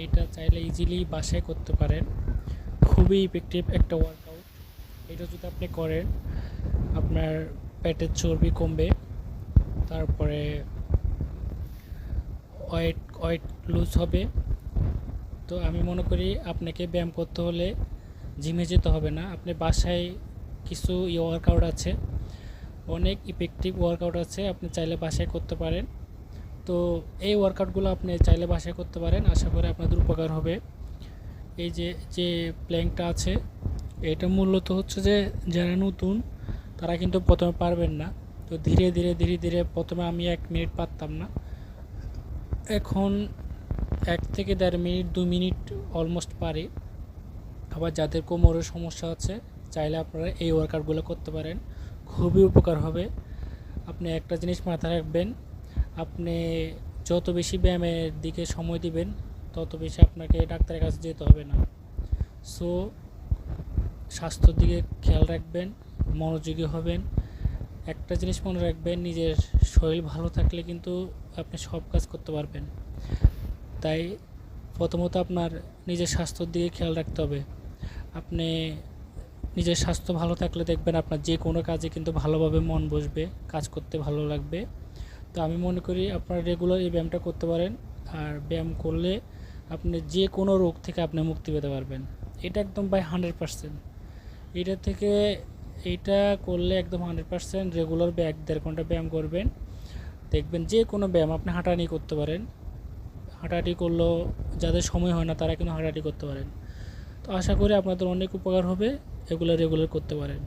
এটা চাইলে ইজিলি বাসায় করতে পারেন। খুবই ইফেক্টিভ একটা ওয়ার্কআউট। এটা যদি আপনি করেন আপনার পেটের চর্বি কমবে, তারপরে ওয়েট লুজ হবে। তো আমি মনে করি আপনাকে ব্যায়াম করতে হলে জিমে যেতে হবে না, আপনি বাসায় কিছু ওয়ার্কআউট আছে, অনেক ইফেক্টিভ ওয়ার্কআউট আছে, আপনি চাইলে বাসায় করতে পারেন। তো এই ওয়ার্কআউটগুলো আপনি চাইলে বাসায় করতে পারেন, আশা করি আপনাদের উপকার হবে। এই যে যে প্ল্যাঙ্কটা আছে, এটা মূলত হচ্ছে যে যারা নতুন তারা কিন্তু প্রথমে পারবেন না। তো ধীরে ধীরে ধীরে ধীরে প্রথমে আমি 1 মিনিট পারতাম না, এখন 1 থেকে 1.5 মিনিট 2 মিনিট অলমোস্ট পারি। আবার যাদের কোমরের সমস্যা আছে চাইলে আপনারা এই ওয়ার্কআউটগুলো করতে পারেন, খুবই উপকার হবে। আপনি একটা জিনিস মাথায় রাখবেন, আপনি যত বেশি ব্যায়ামের দিকে সময় দিবেন তত বেশি আপনাকে ডাক্তারের কাছে যেতে হবে না। সো স্বাস্থ্যের দিকে খেয়াল রাখবেন, মনোযোগী হবেন। একটা জিনিস মনে রাখবেন, নিজের শরীর ভালো থাকলে কিন্তু আপনি সব কাজ করতে পারবেন। তাই প্রথমত আপনার নিজের স্বাস্থ্যের দিকে খেয়াল রাখতে হবে। আপনি নিজের স্বাস্থ্য ভালো থাকলে দেখবেন আপনার যে কোনো কাজে কিন্তু ভালোভাবে মন বসবে, কাজ করতে ভালো লাগবে। তো আমি মনে করি আপনারা রেগুলার এই ব্যায়ামটা করতে পারেন, আর ব্যায়াম করলে আপনি যে কোনো রোগ থেকে আপনি মুক্তি পেতে পারবেন। এটা একদম বাই 100%। এটা থেকে এইটা করলে একদম 100% রেগুলার 1-1.5 ঘন্টা ব্যায়াম করবেন, দেখবেন যে কোনো ব্যায়াম আপনি হাঁটাহাঁটি করতে পারেন। হাঁটাহাঁটি করলেও যাদের সময় হয় না তারা কিন্তু হাঁটাহাঁটি করতে পারেন। তো আশা করি আপনাদের অনেক উপকার হবে, এগুলো রেগুলার করতে পারেন।